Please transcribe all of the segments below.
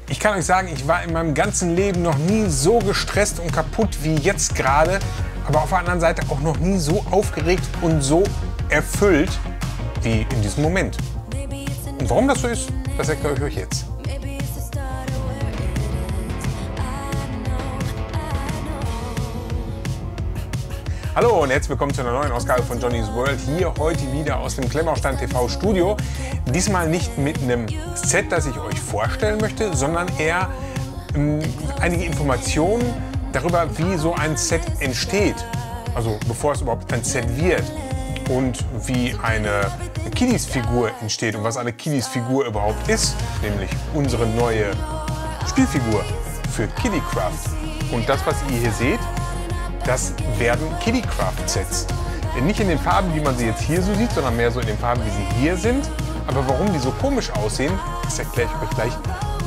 Ich kann euch sagen, ich war in meinem ganzen Leben noch nie so gestresst und kaputt wie jetzt gerade, aber auf der anderen Seite auch noch nie so aufgeregt und so erfüllt wie in diesem Moment. Und warum das so ist, das erkläre ich euch jetzt. Hallo und herzlich willkommen zu einer neuen Ausgabe von Johnny's World. Hier heute wieder aus dem Klemmbaustein TV Studio. Diesmal nicht mit einem Set, das ich euch vorstellen möchte, sondern eher einige Informationen darüber, wie so ein Set entsteht. Also bevor es überhaupt ein Set wird. Und wie eine Kiddies-Figur entsteht und was eine Kiddies-Figur überhaupt ist. Nämlich unsere neue Spielfigur für Kiddycraft. Und das, was ihr hier seht, das werden Kiddycraft-Sets. Nicht in den Farben, wie man sie jetzt hier so sieht, sondern mehr so in den Farben, wie sie hier sind. Aber warum die so komisch aussehen, das erkläre ich euch gleich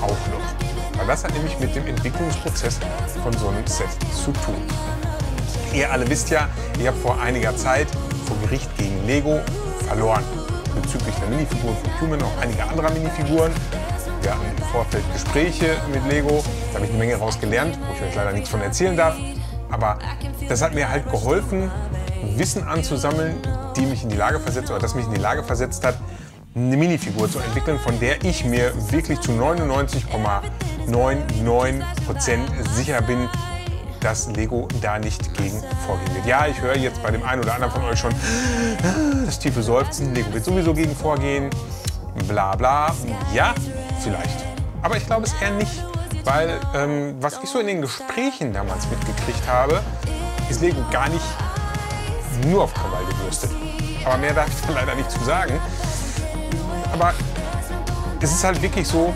auch noch. Weil das hat nämlich mit dem Entwicklungsprozess von so einem Set zu tun. Ihr alle wisst ja, ich habe vor einiger Zeit vor Gericht gegen Lego verloren. Bezüglich der Minifiguren von Cumin und auch einiger anderer Minifiguren. Wir hatten im Vorfeld Gespräche mit Lego, da habe ich eine Menge raus gelernt, wo ich euch leider nichts von erzählen darf. Aber das hat mir halt geholfen, Wissen anzusammeln, die mich in die Lage versetzt oder das mich in die Lage versetzt hat, eine Minifigur zu entwickeln, von der ich mir wirklich zu 99,99% sicher bin, dass Lego da nicht gegen vorgehen wird. Ja, ich höre jetzt bei dem einen oder anderen von euch schon das tiefe Seufzen, Lego wird sowieso gegen vorgehen, bla bla. Ja, vielleicht. Aber ich glaube es eher nicht. Weil, was ich so in den Gesprächen damals mitgekriegt habe, ist Lego gar nicht nur auf Krawall gebürstet. Aber mehr darf ich da leider nicht zu sagen. Aber es ist halt wirklich so,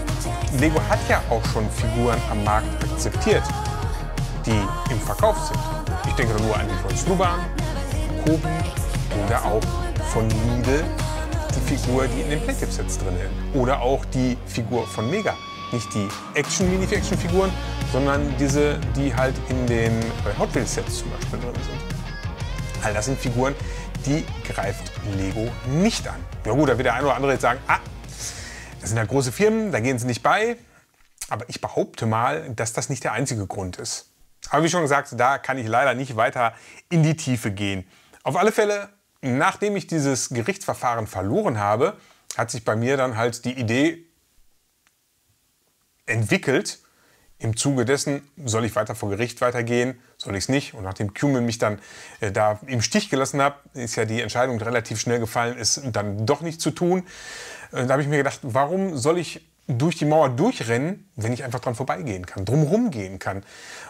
Lego hat ja auch schon Figuren am Markt akzeptiert, die im Verkauf sind. Ich denke nur an die von Snuban, Kobi oder auch von Lidl, die Figur, die in den Playtip-Sets drin ist. Oder auch die Figur von Mega. Nicht die Action-Mini-Action-Figuren, sondern diese, die halt in den Hot Wheels-Sets zum Beispiel drin sind. All das sind Figuren, die greift Lego nicht an. Ja gut, da wird der eine oder andere jetzt sagen, das sind ja große Firmen, da gehen sie nicht bei. Aber ich behaupte mal, dass das nicht der einzige Grund ist. Aber wie schon gesagt, da kann ich leider nicht weiter in die Tiefe gehen. Auf alle Fälle, nachdem ich dieses Gerichtsverfahren verloren habe, hat sich bei mir dann halt die Idee entwickelt. Im Zuge dessen, soll ich weiter vor Gericht weitergehen, soll ich es nicht? Und nachdem Cumin mich dann da im Stich gelassen hat, ist ja die Entscheidung relativ schnell gefallen, es dann doch nicht zu tun. Da habe ich mir gedacht, warum soll ich durch die Mauer durchrennen, wenn ich einfach dran vorbeigehen kann, drumherum gehen kann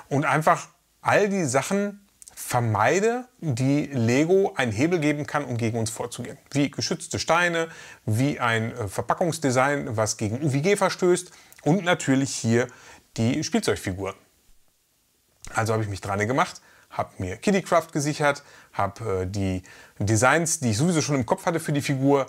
und einfach all die Sachen vermeide, die Lego einen Hebel geben kann, um gegen uns vorzugehen. Wie geschützte Steine, wie ein Verpackungsdesign, was gegen UVG verstößt und natürlich hier die Spielzeugfigur. Also habe ich mich dran gemacht, habe mir Kiddycraft gesichert, habe die Designs, die ich sowieso schon im Kopf hatte für die Figur,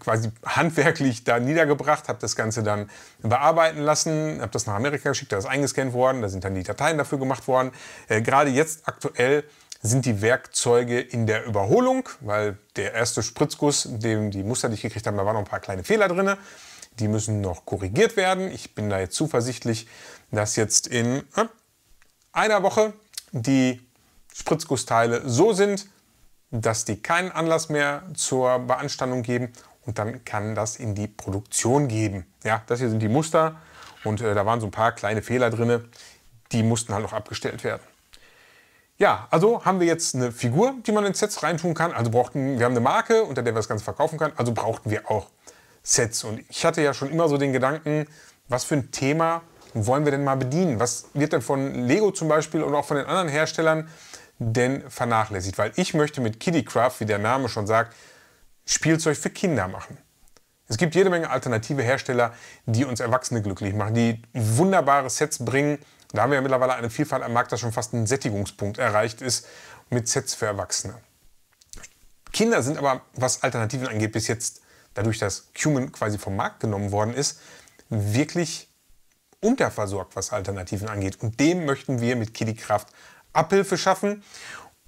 quasi handwerklich da niedergebracht, habe das Ganze dann bearbeiten lassen, habe das nach Amerika geschickt, da ist eingescannt worden, da sind dann die Dateien dafür gemacht worden. Gerade jetzt aktuell sind die Werkzeuge in der Überholung, weil der erste Spritzguss, den die Muster, die ich gekriegt habe, da waren noch ein paar kleine Fehler drin. Die müssen noch korrigiert werden. Ich bin da jetzt zuversichtlich, dass jetzt in einer Woche die Spritzgussteile so sind, dass die keinen Anlass mehr zur Beanstandung geben. Und dann kann das in die Produktion geben. Ja, das hier sind die Muster und da waren so ein paar kleine Fehler drin. Die mussten halt noch abgestellt werden. Ja, also haben wir jetzt eine Figur, die man in Sets reintun kann. Also wir haben eine Marke, unter der wir das Ganze verkaufen können. Also brauchten wir auch Sets. Und ich hatte ja schon immer so den Gedanken, was für ein Thema wollen wir denn mal bedienen? Was wird denn von Lego zum Beispiel oder auch von den anderen Herstellern denn vernachlässigt? Weil ich möchte mit Kiddycraft, wie der Name schon sagt, Spielzeug für Kinder machen. Es gibt jede Menge alternative Hersteller, die uns Erwachsene glücklich machen, die wunderbare Sets bringen. Da haben wir ja mittlerweile eine Vielfalt am Markt, dass schon fast ein Sättigungspunkt erreicht ist mit Sets für Erwachsene. Kinder sind aber, was Alternativen angeht, bis jetzt, dadurch, dass Cumin quasi vom Markt genommen worden ist, wirklich unterversorgt, was Alternativen angeht. Und dem möchten wir mit Kiddycraft Abhilfe schaffen.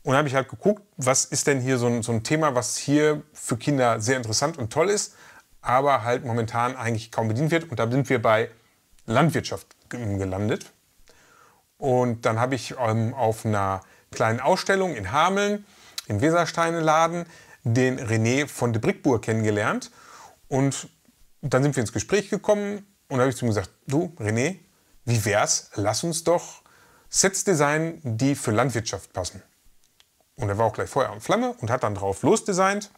Und da habe ich halt geguckt, was ist denn hier so ein Thema, was hier für Kinder sehr interessant und toll ist, aber halt momentan eigentlich kaum bedient wird. Und da sind wir bei Landwirtschaft gelandet. Und dann habe ich auf einer kleinen Ausstellung in Hameln, im Wesersteineladen, den René von de Brickboer kennengelernt. Und dann sind wir ins Gespräch gekommen und da habe ich zu ihm gesagt, du René, wie wär's, lass uns doch Sets designen, die für Landwirtschaft passen. Und er war auch gleich Feuer und Flamme und hat dann drauf losdesignt.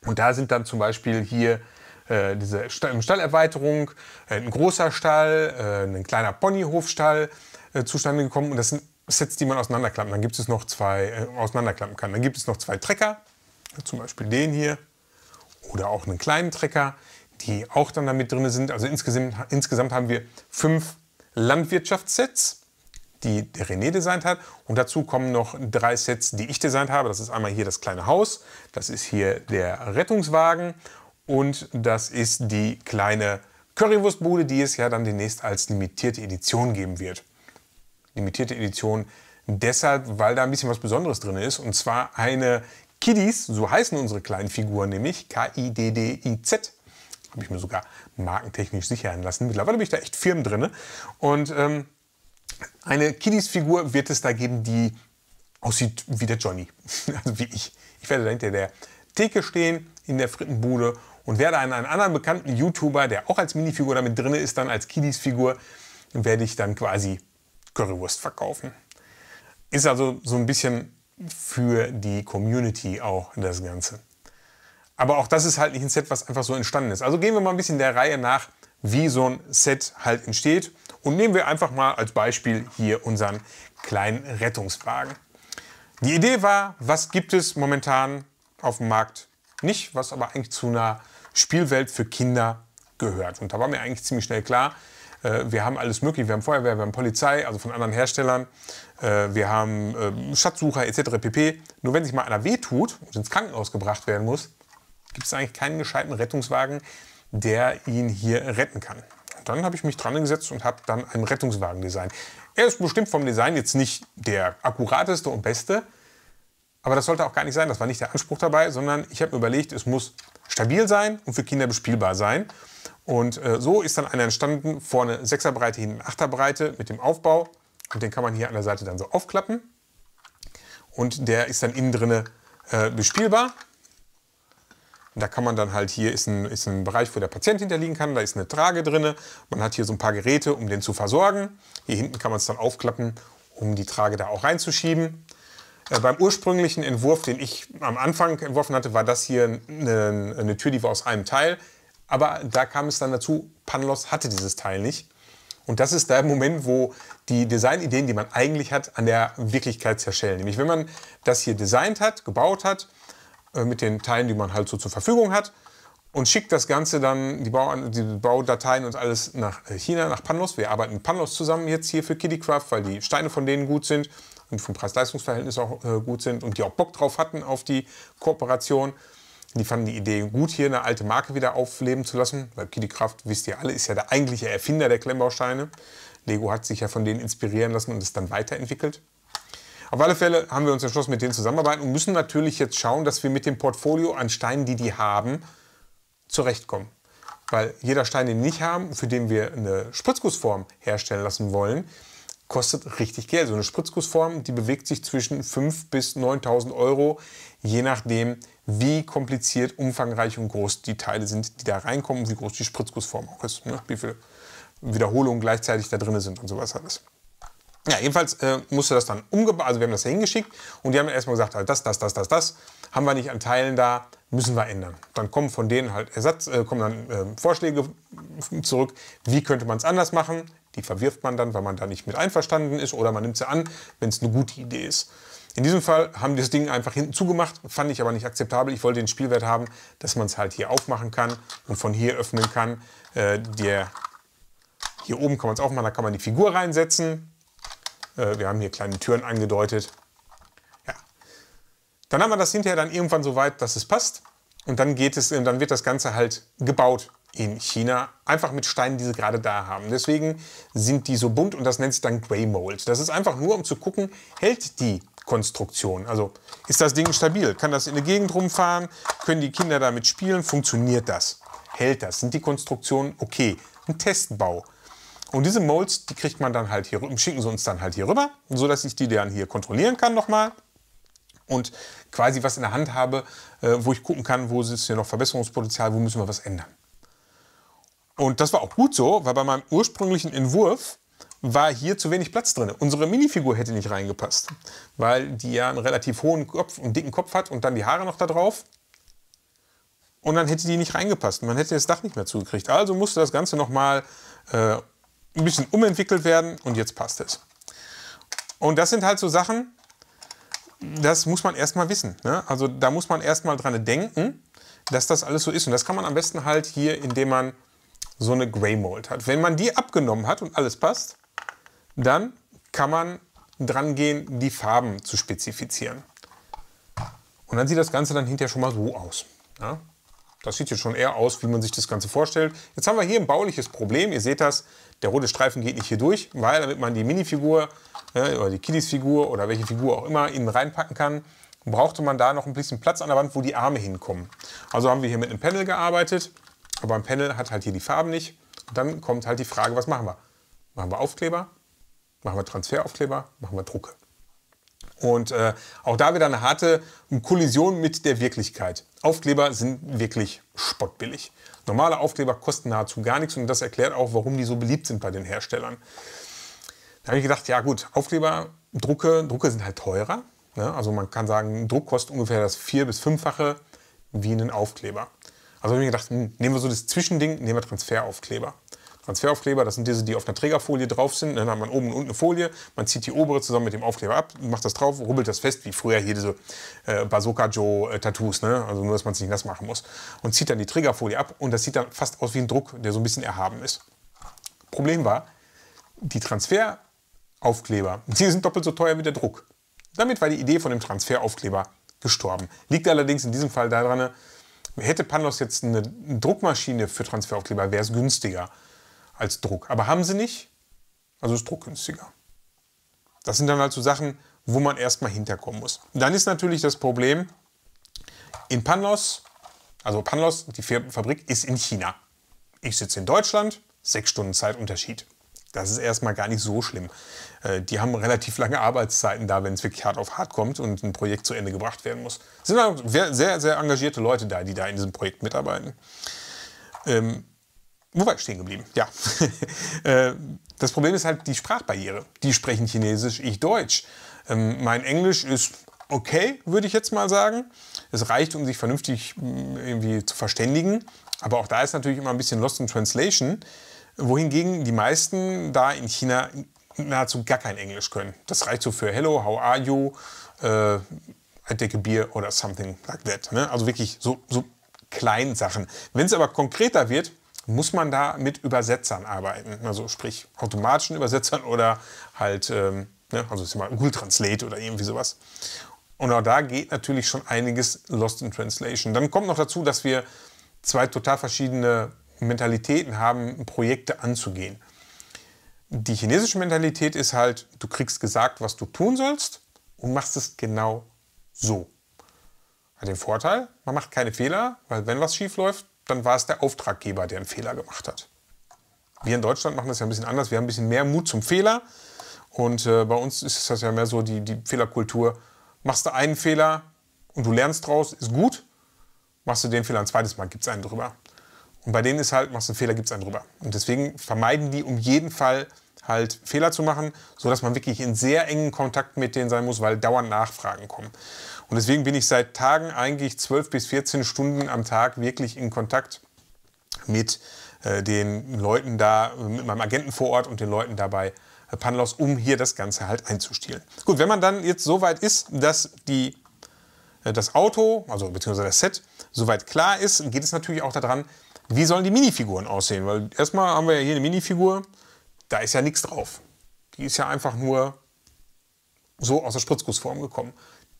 Und da sind dann zum Beispiel hier diese Stallerweiterung, ein großer Stall, ein kleiner Ponyhofstall zustande gekommen. Und das sind Sets, die man auseinanderklappen. Dann gibt es noch zwei auseinanderklappen kann. Dann gibt es noch zwei Trecker, zum Beispiel den hier oder auch einen kleinen Trecker, die auch dann damit drin sind. Also insgesamt haben wir 5 Landwirtschaftssets, die der René designt hat. Und dazu kommen noch 3 Sets, die ich designt habe. Das ist einmal hier das kleine Haus, das ist hier der Rettungswagen und das ist die kleine Currywurstbude, die es ja dann demnächst als limitierte Edition geben wird. Limitierte Edition deshalb, weil da ein bisschen was Besonderes drin ist. Und zwar eine Kiddies, so heißen unsere kleinen Figuren nämlich, K-I-D-D-I-Z. Habe ich mir sogar markentechnisch sichern lassen. Mittlerweile bin ich da echt firm drin. Und eine Kiddies-Figur wird es da geben, die aussieht wie der Johnny. Also wie ich. Ich werde da hinter der Theke stehen, in der Frittenbude und werde an einen anderen bekannten YouTuber, der auch als Minifigur damit drin ist, dann als Kiddies-Figur, werde ich dann quasi Currywurst verkaufen. Ist also so ein bisschen für die Community auch das Ganze. Aber auch das ist halt nicht ein Set, was einfach so entstanden ist. Also gehen wir mal ein bisschen der Reihe nach, wie so ein Set halt entsteht. Und nehmen wir einfach mal als Beispiel hier unseren kleinen Rettungswagen. Die Idee war, was gibt es momentan auf dem Markt nicht, was aber eigentlich zu einer Spielwelt für Kinder gehört. Und da war mir eigentlich ziemlich schnell klar, wir haben alles mögliche. Wir haben Feuerwehr, wir haben Polizei, also von anderen Herstellern. Wir haben Schatzsucher etc. pp. Nur wenn sich mal einer wehtut und ins Krankenhaus gebracht werden muss, gibt es eigentlich keinen gescheiten Rettungswagen, der ihn hier retten kann. Und dann habe ich mich dran gesetzt und habe dann einen Rettungswagen designt. Er ist bestimmt vom Design jetzt nicht der akkurateste und beste, aber das sollte auch gar nicht sein. Das war nicht der Anspruch dabei, sondern ich habe mir überlegt, es muss stabil sein und für Kinder bespielbar sein. Und so ist dann einer entstanden, vorne 6er Breite, hinten 8er Breite mit dem Aufbau. Und den kann man hier an der Seite dann so aufklappen. Und der ist dann innen drinne bespielbar. Und da kann man dann halt, hier ist ein Bereich, wo der Patient hinterliegen kann. Da ist eine Trage drin. Man hat hier so ein paar Geräte, um den zu versorgen. Hier hinten kann man es dann aufklappen, um die Trage da auch reinzuschieben. Beim ursprünglichen Entwurf, den ich am Anfang entworfen hatte, war das hier eine Tür, die war aus einem Teil. Aber da kam es dann dazu, Panlos hatte dieses Teil nicht. Und das ist der Moment, wo die Designideen, die man eigentlich hat, an der Wirklichkeit zerschellen. Nämlich wenn man das hier designt hat, gebaut hat, mit den Teilen, die man halt so zur Verfügung hat und schickt das Ganze dann, die Baudateien und alles nach China, nach Panlos. Wir arbeiten mit Panlos zusammen jetzt hier für Kiddicraft, weil die Steine von denen gut sind und vom Preis-Leistungs-Verhältnis auch gut sind und die auch Bock drauf hatten auf die Kooperation. Die fanden die Idee gut, hier eine alte Marke wieder aufleben zu lassen, weil Kiddicraft, wisst ihr alle, ist ja der eigentliche Erfinder der Klemmbausteine. Lego hat sich ja von denen inspirieren lassen und es dann weiterentwickelt. Auf alle Fälle haben wir uns entschlossen, mit denen zusammenarbeiten und müssen natürlich jetzt schauen, dass wir mit dem Portfolio an Steinen, die haben, zurechtkommen. Weil jeder Stein, den wir nicht haben, für den wir eine Spritzgussform herstellen lassen wollen, kostet richtig Geld. So eine Spritzgussform, die bewegt sich zwischen 5.000 bis 9.000 Euro, je nachdem, wie kompliziert, umfangreich und groß die Teile sind, die da reinkommen und wie groß die Spritzgussform auch ist. Ne? Wie viele Wiederholungen gleichzeitig da drin sind und sowas alles. Ja, jedenfalls musste das dann umgebaut, also wir haben das da hingeschickt und die haben erstmal gesagt, halt das haben wir nicht an Teilen da, müssen wir ändern. Dann kommen von denen halt kommen dann Vorschläge zurück, wie könnte man es anders machen. Die verwirft man dann, weil man da nicht mit einverstanden ist oder man nimmt sie an, wenn es eine gute Idee ist. In diesem Fall haben wir das Ding einfach hinten zugemacht, fand ich aber nicht akzeptabel. Ich wollte den Spielwert haben, dass man es halt hier aufmachen kann und von hier öffnen kann. Hier oben kann man es aufmachen, da kann man die Figur reinsetzen. Wir haben hier kleine Türen angedeutet. Ja. Dann haben wir das hinterher dann irgendwann so weit, dass es passt. Und dann wird das Ganze halt gebaut in China. Einfach mit Steinen, die sie gerade da haben. Deswegen sind die so bunt und das nennt sich dann Grey Mold. Das ist einfach nur, um zu gucken, hält die Konstruktion. Also ist das Ding stabil? Kann das in der Gegend rumfahren? Können die Kinder damit spielen? Funktioniert das? Hält das? Sind die Konstruktionen okay? Ein Testbau. Und diese Molds, die kriegt man dann halt hier, schicken sie uns dann halt hier rüber, sodass ich die dann hier kontrollieren kann nochmal. Und quasi was in der Hand habe, wo ich gucken kann, wo ist hier noch Verbesserungspotenzial, wo müssen wir was ändern. Und das war auch gut so, weil bei meinem ursprünglichen Entwurf war hier zu wenig Platz drin. Unsere Minifigur hätte nicht reingepasst, weil die ja einen relativ hohen Kopf und dicken Kopf hat und dann die Haare noch da drauf. Und dann hätte die nicht reingepasst. Man hätte das Dach nicht mehr zugekriegt. Also musste das Ganze nochmal ein bisschen umentwickelt werden und jetzt passt es. Und das sind halt so Sachen, das muss man erstmal wissen. Ne? Also da muss man erstmal dran denken, dass das alles so ist. Und das kann man am besten halt hier, indem man so eine Grey Mold hat. Wenn man die abgenommen hat und alles passt, dann kann man dran gehen, die Farben zu spezifizieren. Und dann sieht das Ganze dann hinterher schon mal so aus. Ja? Das sieht jetzt schon eher aus, wie man sich das Ganze vorstellt. Jetzt haben wir hier ein bauliches Problem. Ihr seht das, der rote Streifen geht nicht hier durch, weil damit man die Minifigur oder die Kiddies-Figur oder welche Figur auch immer innen reinpacken kann, brauchte man da noch ein bisschen Platz an der Wand, wo die Arme hinkommen. Also haben wir hier mit einem Panel gearbeitet, aber ein Panel hat halt hier die Farben nicht. Und dann kommt halt die Frage, was machen wir? Machen wir Aufkleber? Machen wir Transferaufkleber? Machen wir Drucke? Und auch da wieder eine harte Kollision mit der Wirklichkeit. Aufkleber sind wirklich spottbillig. Normale Aufkleber kosten nahezu gar nichts und das erklärt auch, warum die so beliebt sind bei den Herstellern. Da habe ich gedacht, ja gut, Aufkleber, Drucke sind halt teurer. Ne? Also man kann sagen, ein Druck kostet ungefähr das 4- bis 5-fache wie ein Aufkleber. Also habe ich mir gedacht, nehmen wir so das Zwischending, nehmen wir Transferaufkleber. Transferaufkleber, das sind diese, die auf einer Trägerfolie drauf sind. Dann hat man oben und unten eine Folie, man zieht die obere zusammen mit dem Aufkleber ab, macht das drauf, rubbelt das fest, wie früher hier diese Bazooka Joe Tattoos, ne? Also nur, dass man es nicht nass machen muss. Und zieht dann die Trägerfolie ab und das sieht dann fast aus wie ein Druck, der so ein bisschen erhaben ist. Problem war, die Transferaufkleber, die sind doppelt so teuer wie der Druck. Damit war die Idee von dem Transferaufkleber gestorben. Liegt allerdings in diesem Fall daran, hätte Panlos jetzt eine Druckmaschine für Transferaufkleber, wäre es günstiger als Druck. Aber haben sie nicht, also ist Druck günstiger. Das sind dann halt so Sachen, wo man erstmal hinterkommen muss. Dann ist natürlich das Problem, in Panlos, also Panlos, die Fabrik ist in China. Ich sitze in Deutschland, 6 Stunden Zeitunterschied. Das ist erstmal gar nicht so schlimm. Die haben relativ lange Arbeitszeiten da, wenn es wirklich hart auf hart kommt und ein Projekt zu Ende gebracht werden muss. Es sind auch sehr, sehr engagierte Leute da, die da in diesem Projekt mitarbeiten. Wo war ich stehen geblieben? Ja. Das Problem ist halt die Sprachbarriere. Die sprechen Chinesisch, ich Deutsch. Mein Englisch ist okay, würde ich jetzt mal sagen. Es reicht, um sich vernünftig irgendwie zu verständigen. Aber auch da ist natürlich immer ein bisschen Lost in Translation. Wohingegen die meisten da in China nahezu gar kein Englisch können. Das reicht so für Hello, how are you, I take a beer oder something like that. Ne? Also wirklich so kleine Sachen. Wenn es aber konkreter wird, muss man da mit Übersetzern arbeiten. Also sprich automatischen Übersetzern oder halt, ne? Also ist immer Google Translate oder irgendwie sowas. Und auch da geht natürlich schon einiges Lost in Translation. Dann kommt noch dazu, dass wir 2 total verschiedene Mentalitäten haben, Projekte anzugehen. Die chinesische Mentalität ist halt, du kriegst gesagt, was du tun sollst und machst es genau so. Hat den Vorteil, man macht keine Fehler, weil wenn was schief läuft, dann war es der Auftraggeber, der einen Fehler gemacht hat. Wir in Deutschland machen das ja ein bisschen anders, wir haben ein bisschen mehr Mut zum Fehler und bei uns ist das ja mehr so die Fehlerkultur. Machst du einen Fehler und du lernst draus, ist gut, machst du den Fehler ein zweites Mal, gibt es einen drüber. Und bei denen ist halt, machst du einen Fehler, gibt es einen drüber. Und deswegen vermeiden die um jeden Fall halt Fehler zu machen, sodass man wirklich in sehr engen Kontakt mit denen sein muss, weil dauernd Nachfragen kommen. Und deswegen bin ich seit Tagen eigentlich 12 bis 14 Stunden am Tag wirklich in Kontakt mit den Leuten da, mit meinem Agenten vor Ort und den Leuten dabei Panlos, um hier das Ganze halt einzustielen. Gut, wenn man dann jetzt so weit ist, dass das Auto, also beziehungsweise das Set, soweit klar ist, geht es natürlich auch daran, wie sollen die Minifiguren aussehen? Weil erstmal haben wir ja hier eine Minifigur, da ist ja nichts drauf. Die ist ja einfach nur so aus der Spritzgussform gekommen.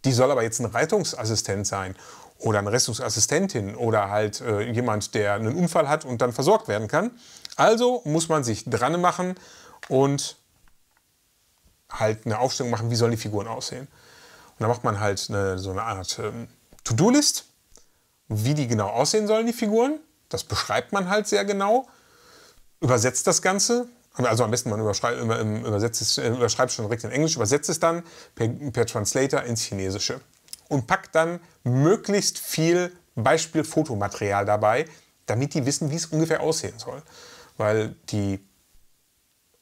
Die soll aber jetzt ein Rettungsassistent sein oder eine Rettungsassistentin oder halt jemand, der einen Unfall hat und dann versorgt werden kann. Also muss man sich dran machen und halt eine Aufstellung machen, wie sollen die Figuren aussehen. Und dann macht man halt so eine Art To-Do-List, wie die genau aussehen sollen, die Figuren. Das beschreibt man halt sehr genau, übersetzt das Ganze Also am besten man überschreibt es schon direkt in Englisch, übersetzt es dann per Translator ins Chinesische und packt dann möglichst viel Beispiel-Fotomaterial dabei, damit die wissen, wie es ungefähr aussehen soll. Weil die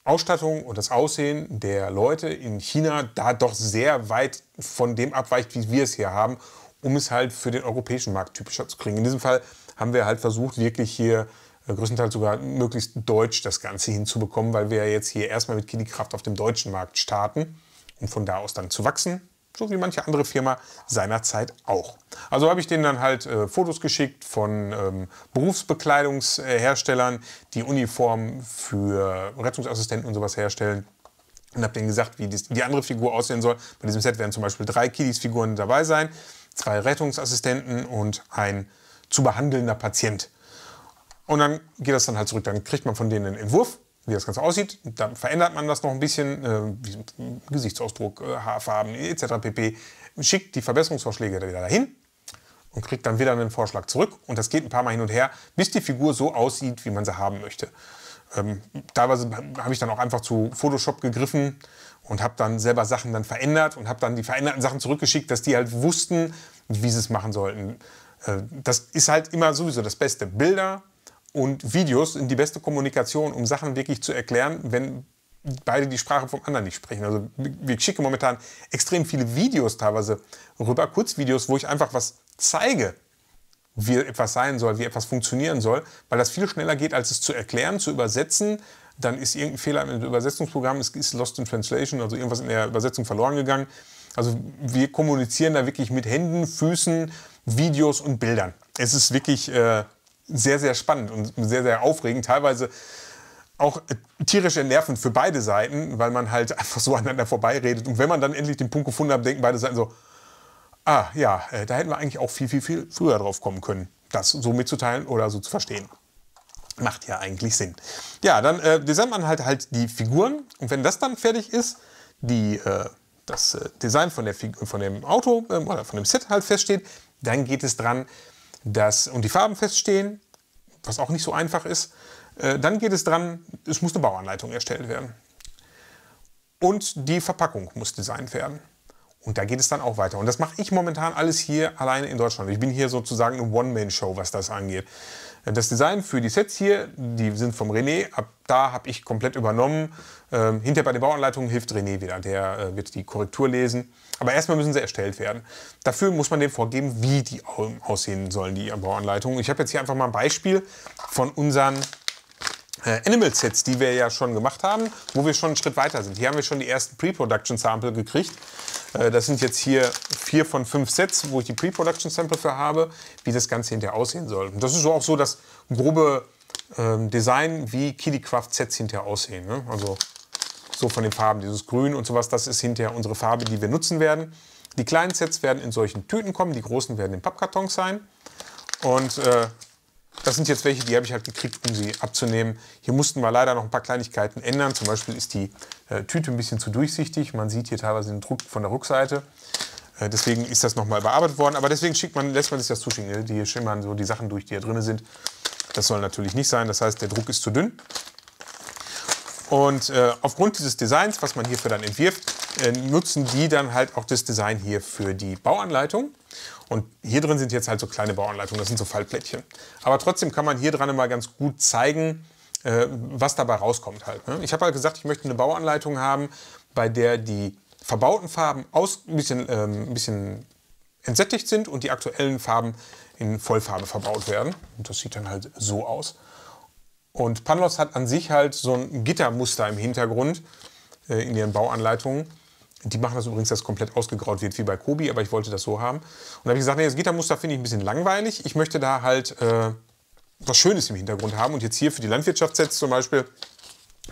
Ausstattung und das Aussehen der Leute in China da doch sehr weit von dem abweicht, wie wir es hier haben, um es halt für den europäischen Markt typischer zu kriegen. In diesem Fall haben wir halt versucht, wirklich hier größtenteils sogar möglichst deutsch das Ganze hinzubekommen, weil wir jetzt hier erstmal mit Kiddy-Kraft auf dem deutschen Markt starten und von da aus dann zu wachsen, so wie manche andere Firma seinerzeit auch. Also habe ich denen dann halt Fotos geschickt von Berufsbekleidungsherstellern, die Uniformen für Rettungsassistenten und sowas herstellen. Und habe denen gesagt, wie die andere Figur aussehen soll. Bei diesem Set werden zum Beispiel 3 Kiddies-Figuren dabei sein, 2 Rettungsassistenten und ein zu behandelnder Patient. Und dann geht das dann halt zurück. Dann kriegt man von denen einen Entwurf, wie das Ganze aussieht. Dann verändert man das noch ein bisschen, Gesichtsausdruck, Haarfarben etc. pp. Schickt die Verbesserungsvorschläge wieder dahin und kriegt dann wieder einen Vorschlag zurück. Und das geht ein paar Mal hin und her, bis die Figur so aussieht, wie man sie haben möchte. Teilweise habe ich dann auch einfach zu Photoshop gegriffen und habe dann selber Sachen dann verändert und habe dann die veränderten Sachen zurückgeschickt, dass die halt wussten, wie sie es machen sollten. Das ist halt immer sowieso das Beste. Bilder und Videos sind die beste Kommunikation, um Sachen wirklich zu erklären, wenn beide die Sprache vom anderen nicht sprechen. Also wir schicken momentan extrem viele Videos teilweise rüber, Kurzvideos, wo ich einfach was zeige, wie etwas sein soll, wie etwas funktionieren soll, weil das viel schneller geht, als es zu erklären, zu übersetzen. Dann ist irgendein Fehler im Übersetzungsprogramm, es ist Lost in Translation, also irgendwas in der Übersetzung verloren gegangen. Also wir kommunizieren da wirklich mit Händen, Füßen, Videos und Bildern. Es ist wirklich sehr, sehr spannend und sehr, sehr aufregend. Teilweise auch tierisch entnervend für beide Seiten, weil man halt einfach so aneinander vorbeiredet. Und wenn man dann endlich den Punkt gefunden hat, denken beide Seiten so, ah ja, da hätten wir eigentlich auch viel, viel, viel früher drauf kommen können, das so mitzuteilen oder so zu verstehen. Macht ja eigentlich Sinn. Ja, dann designt man halt die Figuren. Und wenn das dann fertig ist, das Design von dem Auto oder von dem Set halt feststeht, dann geht es dran, und die Farben feststehen, was auch nicht so einfach ist. Dann geht es dran, es muss eine Bauanleitung erstellt werden. Und die Verpackung muss designt werden. Und da geht es dann auch weiter. Und das mache ich momentan alles hier alleine in Deutschland. Ich bin hier sozusagen eine One-Man-Show, was das angeht. Das Design für die Sets hier, die sind vom René. Ab da habe ich komplett übernommen. Hinterher bei den Bauanleitungen hilft René wieder. Der wird die Korrektur lesen. Aber erstmal müssen sie erstellt werden. Dafür muss man dem vorgeben, wie die aussehen sollen, die Bauanleitungen. Ich habe jetzt hier einfach mal ein Beispiel von unseren Animal-Sets, die wir ja schon gemacht haben, wo wir schon einen Schritt weiter sind. Hier haben wir schon die ersten Pre-Production-Sample gekriegt. Das sind jetzt hier 4 von 5 Sets, wo ich die Pre-Production-Sample für habe, wie das Ganze hinterher aussehen soll. Und das ist auch so das grobe Design, wie Kiddy-Kraft-Sets hinterher aussehen. Ne? Also so von den Farben, dieses Grün und sowas, das ist hinterher unsere Farbe, die wir nutzen werden. Die kleinen Sets werden in solchen Tüten kommen, die großen werden in Pappkartons sein. Und das sind jetzt welche, die habe ich halt gekriegt, um sie abzunehmen. Hier mussten wir leider noch ein paar Kleinigkeiten ändern. Zum Beispiel ist die Tüte ein bisschen zu durchsichtig. Man sieht hier teilweise den Druck von der Rückseite. Deswegen ist das nochmal überarbeitet worden. Aber deswegen lässt man sich das zuschicken. Die schimmern so die Sachen durch, die hier drin sind. Das soll natürlich nicht sein. Das heißt, der Druck ist zu dünn. Und aufgrund dieses Designs, was man hierfür dann entwirft, nutzen die dann halt auch das Design hier für die Bauanleitung. Und hier drin sind jetzt halt so kleine Bauanleitungen, das sind so Faltplättchen. Aber trotzdem kann man hier dran immer ganz gut zeigen, was dabei rauskommt halt. Ne? Ich habe halt gesagt, ich möchte eine Bauanleitung haben, bei der die verbauten Farben ein bisschen entsättigt sind und die aktuellen Farben in Vollfarbe verbaut werden. Und das sieht dann halt so aus. Und Panlos hat an sich halt so ein Gittermuster im Hintergrund in ihren Bauanleitungen. Die machen das übrigens, dass komplett ausgegraut wird, wie bei Kobi, aber ich wollte das so haben. Und da habe ich gesagt, nee, das Gittermuster finde ich ein bisschen langweilig. Ich möchte da halt was Schönes im Hintergrund haben. Und jetzt hier für die Landwirtschaftssets zum Beispiel,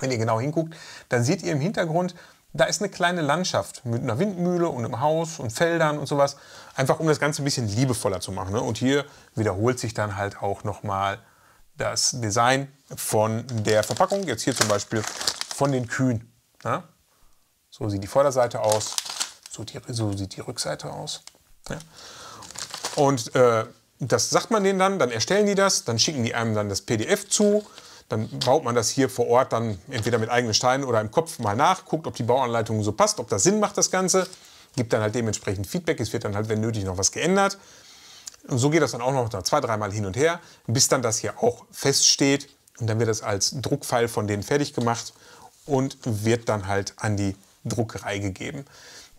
wenn ihr genau hinguckt, dann seht ihr im Hintergrund, da ist eine kleine Landschaft mit einer Windmühle und einem Haus und Feldern und sowas. Einfach um das Ganze ein bisschen liebevoller zu machen. Ne? Und hier wiederholt sich dann halt auch nochmal das Design von der Verpackung. Jetzt hier zum Beispiel von den Kühen. Ja? So sieht die Vorderseite aus, so sieht die Rückseite aus. Ja. Und das sagt man denen dann erstellen die das, dann schicken die einem dann das PDF zu. Dann baut man das hier vor Ort dann entweder mit eigenen Steinen oder im Kopf mal nach, guckt, ob die Bauanleitung so passt, ob das Sinn macht, das Ganze. Gibt dann halt dementsprechend Feedback. Es wird dann halt, wenn nötig, noch was geändert. Und so geht das dann auch noch 2-3 Mal hin und her, bis dann das hier auch feststeht. Und dann wird das als Druckfile von denen fertig gemacht und wird dann halt an die Druckerei gegeben.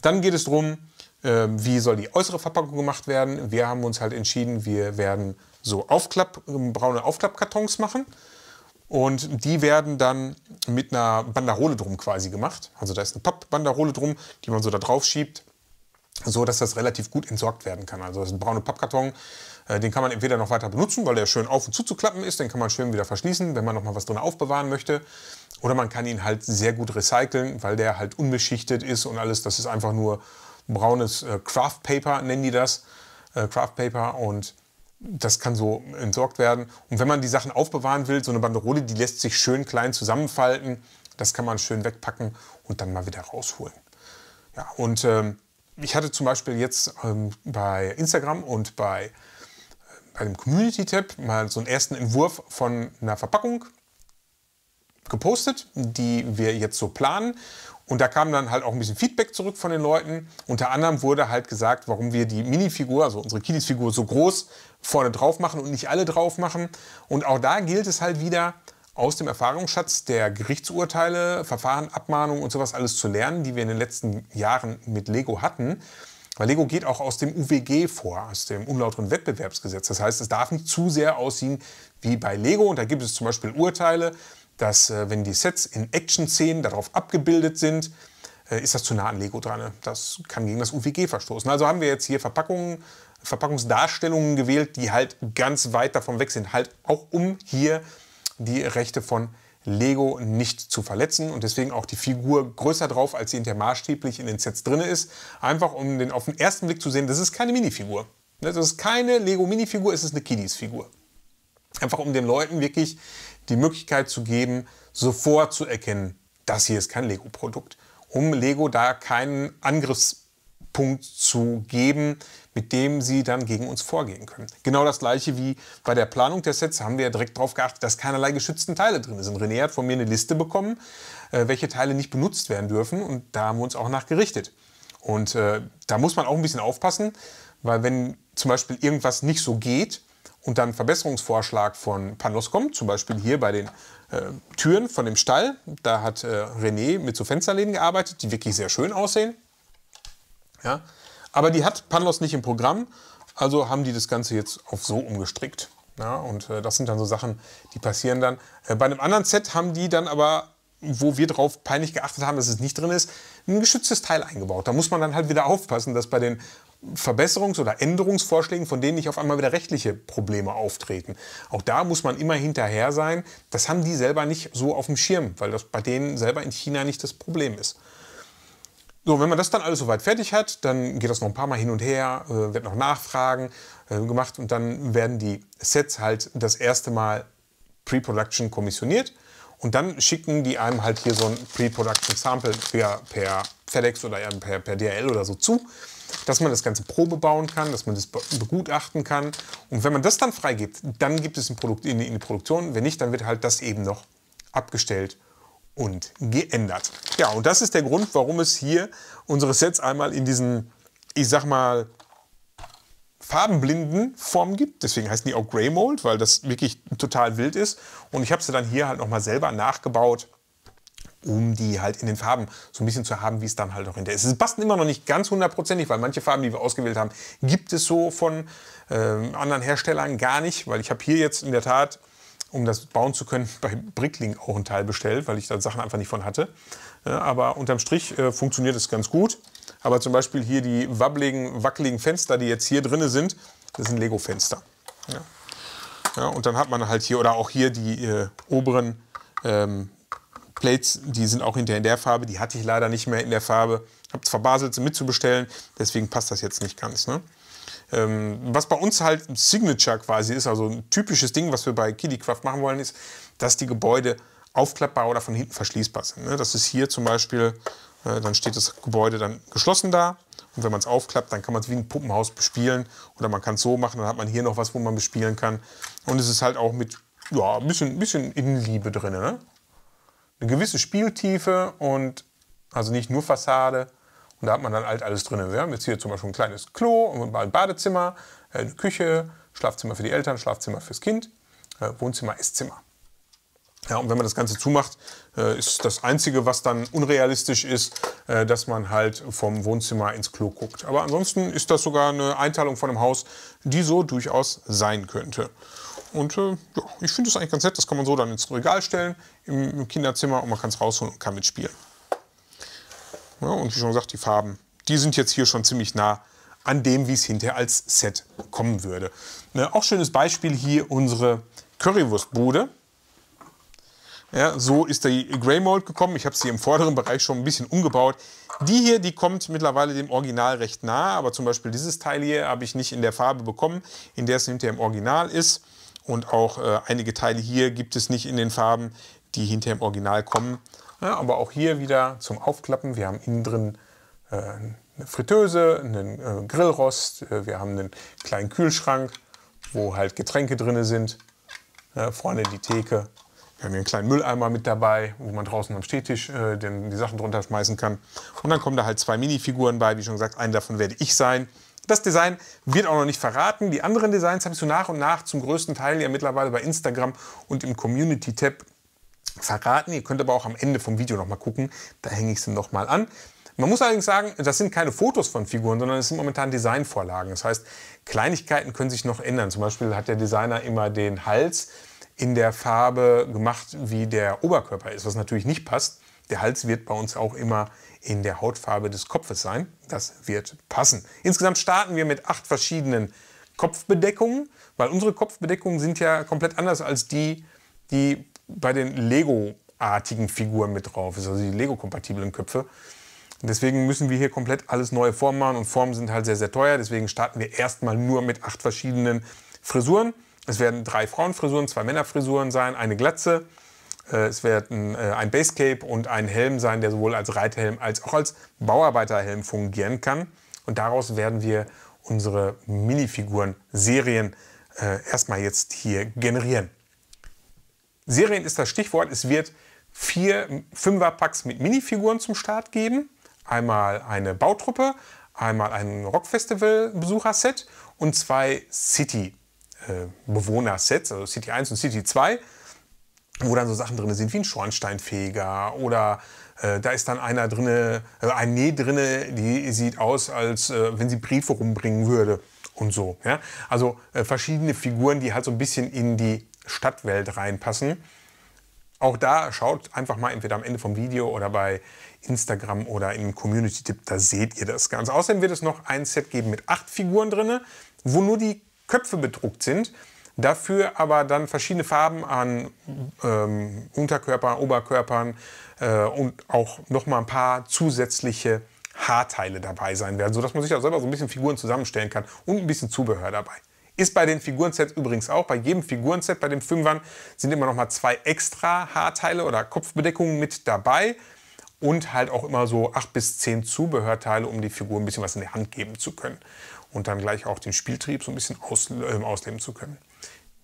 Dann geht es darum, wie soll die äußere Verpackung gemacht werden. Wir haben uns halt entschieden, wir werden so braune Aufklappkartons machen. Und die werden dann mit einer Banderole drum quasi gemacht. Also da ist eine Pappbanderole drum, die man so da drauf schiebt, so dass das relativ gut entsorgt werden kann. Also das ist ein brauner Pappkarton, den kann man entweder noch weiter benutzen, weil der schön auf- und zuzuklappen ist, den kann man schön wieder verschließen, wenn man noch mal was drin aufbewahren möchte. Oder man kann ihn halt sehr gut recyceln, weil der halt unbeschichtet ist und alles. Das ist einfach nur braunes Craft Paper, nennen die das. Craft Paper, und das kann so entsorgt werden. Und wenn man die Sachen aufbewahren will, so eine Banderole, die lässt sich schön klein zusammenfalten. Das kann man schön wegpacken und dann mal wieder rausholen. Ja, und ich hatte zum Beispiel jetzt bei Instagram und bei dem Community-Tab mal so einen ersten Entwurf von einer Verpackung gepostet, die wir jetzt so planen. Und da kam dann halt auch ein bisschen Feedback zurück von den Leuten. Unter anderem wurde halt gesagt, warum wir die Minifigur, also unsere Kiddies-Figur, so groß vorne drauf machen und nicht alle drauf machen. Und auch da gilt es halt wieder, aus dem Erfahrungsschatz der Gerichtsurteile, Verfahren, Abmahnungen und sowas alles zu lernen, die wir in den letzten Jahren mit Lego hatten. Weil Lego geht auch aus dem UWG vor, aus dem unlauteren Wettbewerbsgesetz. Das heißt, es darf nicht zu sehr aussehen wie bei Lego. Und da gibt es zum Beispiel Urteile, dass wenn die Sets in Action-Szenen darauf abgebildet sind, ist das zu nah an Lego dran. Das kann gegen das UWG verstoßen. Also haben wir jetzt hier Verpackungsdarstellungen gewählt, die halt ganz weit davon weg sind. Halt auch um hier die Rechte von Lego nicht zu verletzen und deswegen auch die Figur größer drauf, als sie hinterher maßstäblich in den Sets drin ist. Einfach um auf den ersten Blick zu sehen, das ist keine Minifigur. Das ist keine Lego-Minifigur, es ist eine Kiddies-Figur. Einfach um den Leuten wirklich die Möglichkeit zu geben, sofort zu erkennen, das hier ist kein Lego-Produkt. Um Lego da keinen Angriffspunkt zu geben, mit dem sie dann gegen uns vorgehen können. Genau das gleiche wie bei der Planung der Sets haben wir ja direkt darauf geachtet, dass keinerlei geschützten Teile drin sind. René hat von mir eine Liste bekommen, welche Teile nicht benutzt werden dürfen, und da haben wir uns auch nachgerichtet. Und da muss man auch ein bisschen aufpassen, weil wenn zum Beispiel irgendwas nicht so geht und dann ein Verbesserungsvorschlag von Panos kommt, zum Beispiel hier bei den Türen von dem Stall, da hat René mit so Fensterläden gearbeitet, die wirklich sehr schön aussehen. Ja? Aber die hat Panos nicht im Programm, also haben die das Ganze jetzt auf so umgestrickt. Ja? Und das sind dann so Sachen, die passieren dann. Bei einem anderen Set haben die dann aber, wo wir darauf peinlich geachtet haben, dass es nicht drin ist, ein geschütztes Teil eingebaut. Da muss man dann halt wieder aufpassen, dass bei den Verbesserungs- oder Änderungsvorschlägen, von denen nicht auf einmal wieder rechtliche Probleme auftreten. Auch da muss man immer hinterher sein. Das haben die selber nicht so auf dem Schirm, weil das bei denen selber in China nicht das Problem ist. So, wenn man das dann alles soweit fertig hat, dann geht das noch ein paar Mal hin und her, wird noch Nachfragen gemacht und dann werden die Sets halt das erste Mal Pre-Production kommissioniert und dann schicken die einem halt hier so ein Pre-Production Sample per FedEx oder per DHL oder so zu, dass man das Ganze Probe bauen kann, dass man das begutachten kann. Und wenn man das dann freigibt, dann gibt es ein Produkt in die Produktion. Wenn nicht, dann wird halt das eben noch abgestellt und geändert. Ja, und das ist der Grund, warum es hier unsere Sets einmal in diesen, ich sag mal, farbenblinden Formen gibt. Deswegen heißen die auch Grey Mold, weil das wirklich total wild ist. Und ich habe sie dann hier halt nochmal selber nachgebaut, um die halt in den Farben so ein bisschen zu haben, wie es dann halt auch hinterher ist. Es passt immer noch nicht ganz hundertprozentig, weil manche Farben, die wir ausgewählt haben, gibt es so von anderen Herstellern gar nicht. Weil ich habe hier jetzt in der Tat, um das bauen zu können, bei Bricklink auch ein Teil bestellt, weil ich da Sachen einfach nicht von hatte. Aber unterm Strich funktioniert es ganz gut. Aber zum Beispiel hier die wackeligen Fenster, die jetzt hier drin sind, das sind Lego-Fenster. Ja. Ja, und dann hat man halt hier, oder auch hier die oberen Plates, die sind auch hinterher in der Farbe. Die hatte ich leider nicht mehr in der Farbe. Habe es verbaselt, sie mitzubestellen. Deswegen passt das jetzt nicht ganz. Ne? Was bei uns halt ein Signature quasi ist, also ein typisches Ding, was wir bei Kiddycraft machen wollen, ist, dass die Gebäude aufklappbar oder von hinten verschließbar sind. Ne? Das ist hier zum Beispiel, dann steht das Gebäude dann geschlossen da. Und wenn man es aufklappt, dann kann man es wie ein Puppenhaus bespielen. Oder man kann es so machen, dann hat man hier noch was, wo man bespielen kann. Und es ist halt auch mit ja, ein bisschen Innenliebe drin. Ne? Eine gewisse Spieltiefe und also nicht nur Fassade. Und da hat man dann halt alles drin. Wir haben jetzt hier zum Beispiel ein kleines Klo, ein Badezimmer, eine Küche, Schlafzimmer für die Eltern, Schlafzimmer fürs Kind, Wohnzimmer, Esszimmer. Ja, und wenn man das Ganze zumacht, ist das Einzige, was dann unrealistisch ist, dass man halt vom Wohnzimmer ins Klo guckt. Aber ansonsten ist das sogar eine Einteilung von einem Haus, die so durchaus sein könnte. Und ja, ich finde das eigentlich ganz nett. Das kann man so dann ins Regal stellen im Kinderzimmer und man kann es rausholen und kann mitspielen. Ja, und wie schon gesagt, die Farben, die sind jetzt hier schon ziemlich nah an dem, wie es hinterher als Set kommen würde. Auch schönes Beispiel hier unsere Currywurstbude. Ja, so ist die Grey Mold gekommen. Ich habe sie im vorderen Bereich schon ein bisschen umgebaut. Die hier, die kommt mittlerweile dem Original recht nah, aber zum Beispiel dieses Teil hier habe ich nicht in der Farbe bekommen, in der es hinterher im Original ist. Und auch einige Teile hier gibt es nicht in den Farben, die hinterher im Original kommen. Ja, aber auch hier wieder zum Aufklappen. Wir haben innen drin eine Fritteuse, einen Grillrost, wir haben einen kleinen Kühlschrank, wo halt Getränke drin sind. Vorne die Theke. Wir haben hier einen kleinen Mülleimer mit dabei, wo man draußen am Stehtisch die Sachen drunter schmeißen kann. Und dann kommen da halt 2 Minifiguren bei, wie schon gesagt, eine davon werde ich sein. Das Design wird auch noch nicht verraten. Die anderen Designs habe ich so nach und nach zum größten Teil ja mittlerweile bei Instagram und im Community-Tab verraten. Ihr könnt aber auch am Ende vom Video noch mal gucken, da hänge ich sie noch mal an. Man muss allerdings sagen, das sind keine Fotos von Figuren, sondern es sind momentan Designvorlagen. Das heißt, Kleinigkeiten können sich noch ändern. Zum Beispiel hat der Designer immer den Hals in der Farbe gemacht, wie der Oberkörper ist, was natürlich nicht passt. Der Hals wird bei uns auch immer in der Hautfarbe des Kopfes sein. Das wird passen. Insgesamt starten wir mit 8 verschiedenen Kopfbedeckungen, weil unsere Kopfbedeckungen sind ja komplett anders als die bei den Lego-artigen Figuren mit drauf ist, also die Lego-kompatiblen Köpfe. Deswegen müssen wir hier komplett alles neue Formen machen und Formen sind halt sehr, sehr teuer. Deswegen starten wir erstmal nur mit 8 verschiedenen Frisuren. Es werden 3 Frauenfrisuren, 2 Männerfrisuren sein, eine Glatze. Es werden ein Basecape und ein Helm sein, der sowohl als Reithelm als auch als Bauarbeiterhelm fungieren kann. Und daraus werden wir unsere Minifiguren-Serien erstmal jetzt hier generieren. Serien ist das Stichwort. Es wird 4 5er-Packs mit Minifiguren zum Start geben. Einmal eine Bautruppe, einmal ein Rockfestival-Besucher-Set und 2 City-Bewohner-Sets, also City 1 und City 2, wo dann so Sachen drin sind wie ein Schornsteinfeger oder da ist dann einer drin, ein Näh drin, die sieht aus, als wenn sie Briefe rumbringen würde und so. Ja? Also verschiedene Figuren, die halt so ein bisschen in die Stadtwelt reinpassen. Auch da schaut einfach mal entweder am Ende vom Video oder bei Instagram oder im Community-Tipp, da seht ihr das Ganze. Außerdem wird es noch ein Set geben mit 8 Figuren drin, wo nur die Köpfe bedruckt sind. Dafür aber dann verschiedene Farben an Unterkörpern, Oberkörpern und auch noch mal ein paar zusätzliche Haarteile dabei sein werden, sodass man sich auch selber so ein bisschen Figuren zusammenstellen kann und ein bisschen Zubehör dabei. Ist bei den Figurensets übrigens auch. Bei jedem Figurenset, bei den 5ern, sind immer noch mal 2 extra Haarteile oder Kopfbedeckungen mit dabei. Und halt auch immer so 8 bis 10 Zubehörteile, um die Figur ein bisschen was in die Hand geben zu können. Und dann gleich auch den Spieltrieb so ein bisschen ausleben zu können.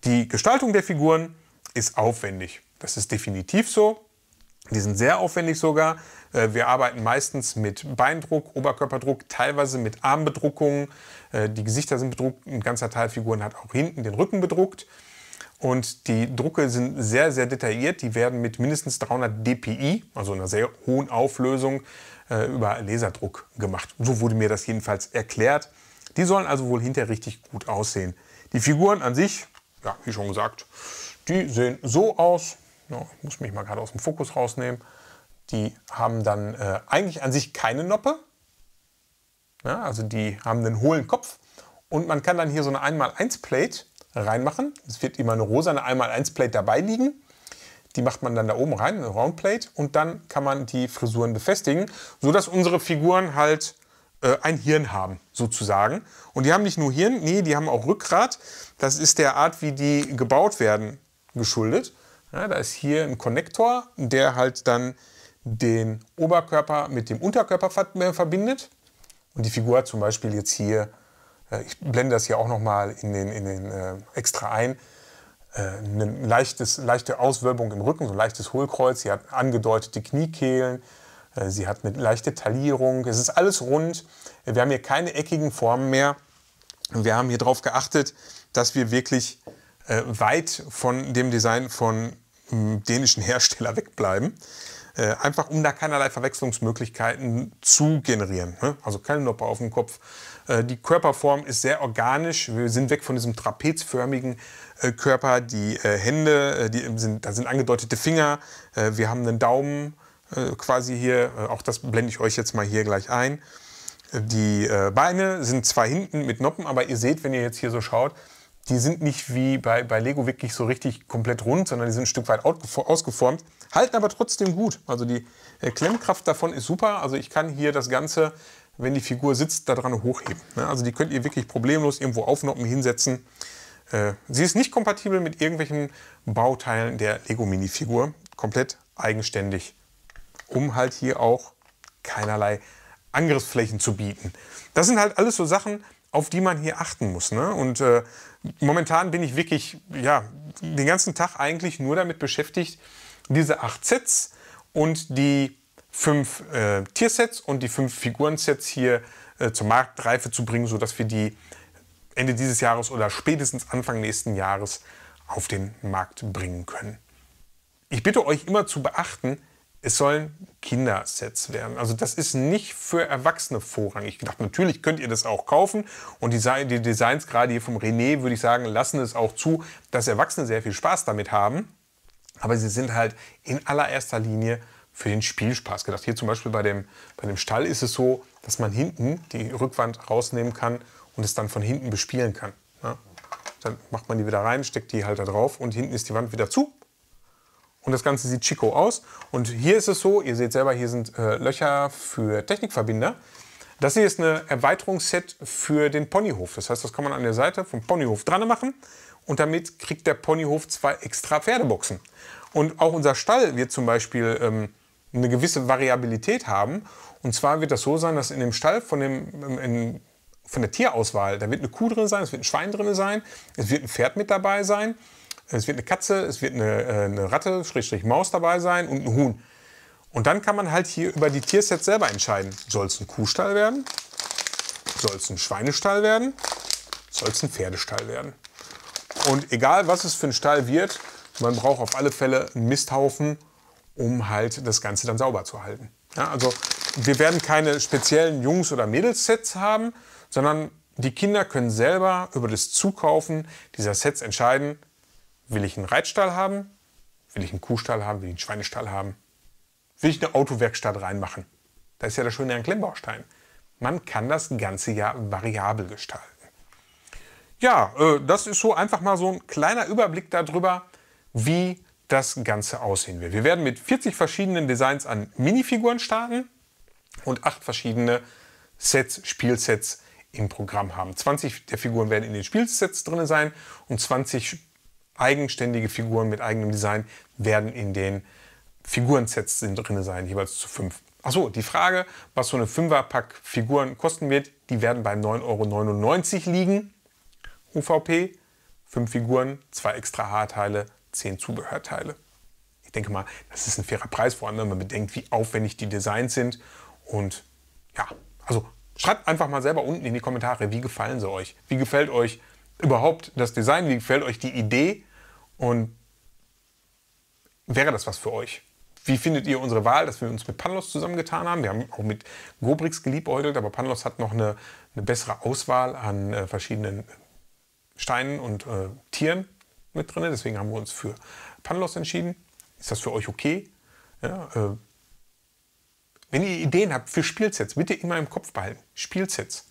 Die Gestaltung der Figuren ist aufwendig. Das ist definitiv so. Die sind sehr aufwendig sogar. Wir arbeiten meistens mit Beindruck, Oberkörperdruck, teilweise mit Armbedruckung. Die Gesichter sind bedruckt. Ein ganzer Teil Figuren hat auch hinten den Rücken bedruckt. Und die Drucke sind sehr, sehr detailliert. Die werden mit mindestens 300 dpi, also einer sehr hohen Auflösung, über Laserdruck gemacht. So wurde mir das jedenfalls erklärt. Die sollen also wohl hinterher richtig gut aussehen. Die Figuren an sich, ja, wie schon gesagt, die sehen so aus. Ja, ich muss mich mal gerade aus dem Fokus rausnehmen. Die haben dann eigentlich an sich keine Noppe. Ja, also die haben einen hohlen Kopf. Und man kann dann hier so eine 1x1-Plate reinmachen. Es wird immer eine rosane 1x1-Plate dabei liegen. Die macht man dann da oben rein, eine Roundplate. Und dann kann man die Frisuren befestigen, sodass unsere Figuren halt ein Hirn haben, sozusagen. Und die haben nicht nur Hirn, nee, die haben auch Rückgrat. Das ist der Art, wie die gebaut werden, geschuldet. Ja, da ist hier ein Konnektor, der halt dann den Oberkörper mit dem Unterkörper verbindet. Und die Figur hat zum Beispiel jetzt hier, ich blende das hier auch noch mal in den extra ein, eine leichte Auswölbung im Rücken, so ein leichtes Hohlkreuz. Sie hat angedeutete Kniekehlen. Sie hat eine leichte Taillierung. Es ist alles rund. Wir haben hier keine eckigen Formen mehr. Wir haben hier darauf geachtet, dass wir wirklich weit von dem Design von dänischen Hersteller wegbleiben. Einfach um da keinerlei Verwechslungsmöglichkeiten zu generieren. Ne? Also keine Noppe auf dem Kopf. Die Körperform ist sehr organisch. Wir sind weg von diesem trapezförmigen Körper. Die Hände, da sind angedeutete Finger. Wir haben einen Daumen quasi hier. Auch das blende ich euch jetzt mal hier gleich ein. Die Beine sind zwar hinten mit Noppen, aber ihr seht, wenn ihr jetzt hier so schaut, die sind nicht wie bei Lego wirklich so richtig komplett rund, sondern die sind ein Stück weit ausgeformt, halten aber trotzdem gut. Also die Klemmkraft davon ist super. Also ich kann hier das Ganze, wenn die Figur sitzt, daran hochheben. Also die könnt ihr wirklich problemlos irgendwo aufnoppen, hinsetzen. Sie ist nicht kompatibel mit irgendwelchen Bauteilen der Lego-Mini-Figur. Komplett eigenständig, um halt hier auch keinerlei Angriffsflächen zu bieten. Das sind halt alles so Sachen, auf die man hier achten muss. Ne? Und momentan bin ich wirklich den ganzen Tag eigentlich nur damit beschäftigt, diese 8 Sets und die 5 Tiersets und die 5 Figurensets hier zur Marktreife zu bringen, sodass wir die Ende dieses Jahres oder spätestens Anfang nächsten Jahres auf den Markt bringen können. Ich bitte euch immer zu beachten, es sollen Kindersets werden. Also das ist nicht für Erwachsene vorrangig. Ich dachte, natürlich könnt ihr das auch kaufen. Und die Designs, gerade hier vom René, würde ich sagen, lassen es auch zu, dass Erwachsene sehr viel Spaß damit haben. Aber sie sind halt in allererster Linie für den Spielspaß gedacht. Hier zum Beispiel bei dem Stall ist es so, dass man hinten die Rückwand rausnehmen kann und es dann von hinten bespielen kann. Ja? Dann macht man die wieder rein, steckt die halt da drauf und hinten ist die Wand wieder zu. Und das Ganze sieht chico aus. Und hier ist es so, ihr seht selber, hier sind Löcher für Technikverbinder. Das hier ist ein Erweiterungsset für den Ponyhof. Das heißt, das kann man an der Seite vom Ponyhof dran machen. Und damit kriegt der Ponyhof 2 extra Pferdeboxen. Und auch unser Stall wird zum Beispiel eine gewisse Variabilität haben. Und zwar wird das so sein, dass in dem Stall von der Tierauswahl, da wird eine Kuh drin sein, es wird ein Schwein drin sein, es wird ein Pferd mit dabei sein. Es wird eine Katze, es wird eine Ratte, Schrägstrich Maus dabei sein und ein Huhn. Und dann kann man halt hier über die Tiersets selber entscheiden. Soll es ein Kuhstall werden? Soll es ein Schweinestall werden? Soll es ein Pferdestall werden? Und egal, was es für ein Stall wird, man braucht auf alle Fälle einen Misthaufen, um halt das Ganze dann sauber zu halten. Ja, also wir werden keine speziellen Jungs- oder Mädels-Sets haben, sondern die Kinder können selber über das Zukaufen dieser Sets entscheiden, will ich einen Reitstall haben? Will ich einen Kuhstall haben? Will ich einen Schweinestall haben? Will ich eine Autowerkstatt reinmachen? Da ist ja das Schöne an Klemmbaustein. Man kann das ganze Jahr variabel gestalten. Ja, das ist so einfach mal so ein kleiner Überblick darüber, wie das Ganze aussehen wird. Wir werden mit 40 verschiedenen Designs an Minifiguren starten und 8 verschiedene Sets, Spielsets im Programm haben. 20 der Figuren werden in den Spielsets drin sein und 20 eigenständige Figuren mit eigenem Design werden in den Figurensets drin sein, jeweils zu 5. Achso, die Frage, was so eine 5er-Pack Figuren kosten wird, die werden bei 9,99 € liegen. UVP, 5 Figuren, 2 extra Haarteile, 10 Zubehörteile. Ich denke mal, das ist ein fairer Preis, vor allem wenn man bedenkt, wie aufwendig die Designs sind. Und ja, also schreibt einfach mal selber unten in die Kommentare, wie gefallen sie euch? Wie gefällt euch überhaupt das Design? Wie gefällt euch die Idee? Und wäre das was für euch? Wie findet ihr unsere Wahl, dass wir uns mit Panlos zusammengetan haben? Wir haben auch mit Gobrix geliebäugelt, aber Panlos hat noch eine bessere Auswahl an verschiedenen Steinen und Tieren mit drin. Deswegen haben wir uns für Panlos entschieden. Ist das für euch okay? Ja, wenn ihr Ideen habt für Spielsets, bitte immer im Kopf behalten. Spielsets.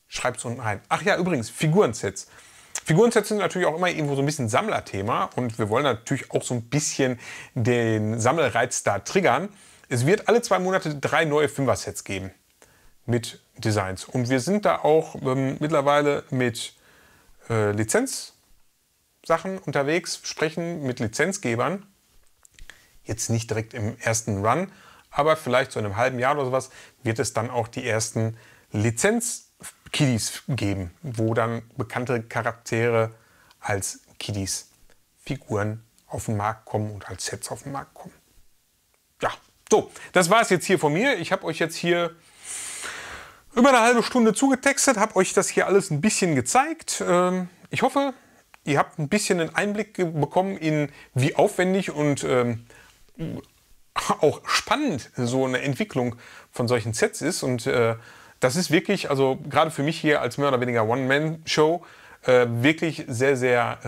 Schreibt es unten rein. Ach ja, übrigens, Figurensets. Figurensets sind natürlich auch immer irgendwo so ein bisschen Sammlerthema und wir wollen natürlich auch so ein bisschen den Sammelreiz da triggern. Es wird alle 2 Monate 3 neue 5er-Sets geben mit Designs. Und wir sind da auch mittlerweile mit Lizenzsachen unterwegs, sprechen mit Lizenzgebern. Jetzt nicht direkt im ersten Run, aber vielleicht so in einem halben Jahr oder sowas wird es dann auch die ersten Lizenz-Kiddies geben, wo dann bekannte Charaktere als Kiddies Figuren auf den Markt kommen und als Sets auf den Markt kommen. Ja, so, das war es jetzt hier von mir. Ich habe euch jetzt hier über eine halbe Stunde zugetextet, habe euch das hier alles ein bisschen gezeigt. Ich hoffe, ihr habt ein bisschen einen Einblick bekommen in wie aufwendig und auch spannend so eine Entwicklung von solchen Sets ist. Und das ist wirklich, also gerade für mich hier als mehr oder weniger One-Man-Show, wirklich sehr, sehr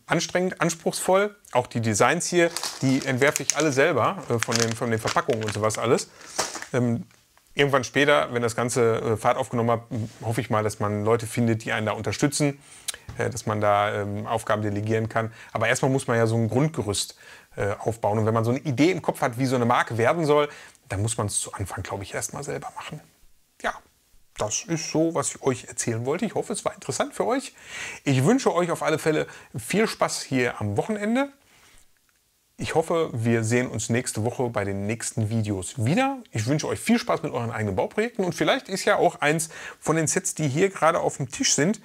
anstrengend, anspruchsvoll. Auch die Designs hier, die entwerfe ich alle selber von den Verpackungen und sowas alles. Irgendwann später, wenn das Ganze Fahrt aufgenommen hat, hoffe ich mal, dass man Leute findet, die einen da unterstützen, dass man da Aufgaben delegieren kann. Aber erstmal muss man ja so ein Grundgerüst aufbauen. Und wenn man so eine Idee im Kopf hat, wie so eine Marke werden soll, dann muss man es zu Anfang, glaube ich, erstmal selber machen. Ja. Das ist so, was ich euch erzählen wollte. Ich hoffe, es war interessant für euch. Ich wünsche euch auf alle Fälle viel Spaß hier am Wochenende. Ich hoffe, wir sehen uns nächste Woche bei den nächsten Videos wieder. Ich wünsche euch viel Spaß mit euren eigenen Bauprojekten. Und vielleicht ist ja auch eins von den Sets, die hier gerade auf dem Tisch sind,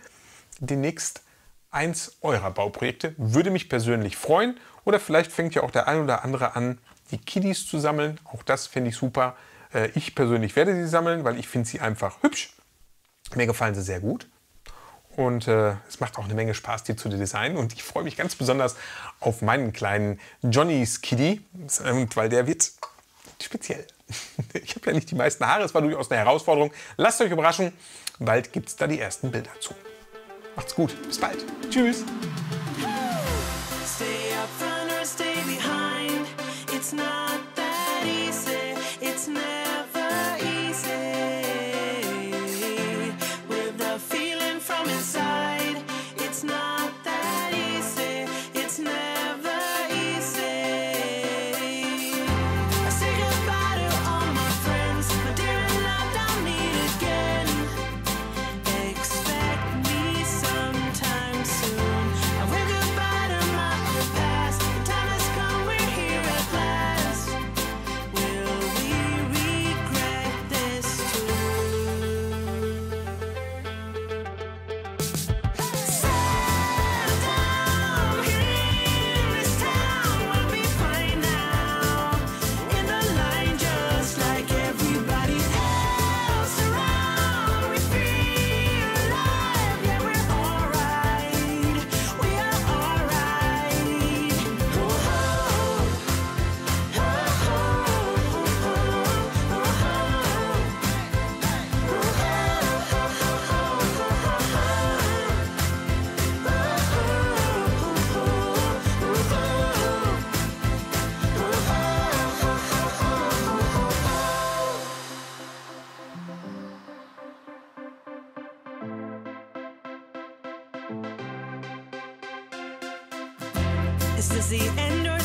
demnächst eins eurer Bauprojekte. Würde mich persönlich freuen. Oder vielleicht fängt ja auch der ein oder andere an, die Kiddies zu sammeln. Auch das finde ich super. Ich persönlich werde sie sammeln, weil ich finde sie einfach hübsch. Mir gefallen sie sehr gut. Und es macht auch eine Menge Spaß, die zu designen. Und ich freue mich ganz besonders auf meinen kleinen Johnny's Kitty, weil der wird speziell. Ich habe ja nicht die meisten Haare, es war durchaus eine Herausforderung. Lasst euch überraschen, bald gibt es da die ersten Bilder zu. Macht's gut, bis bald. Tschüss. Is this the end?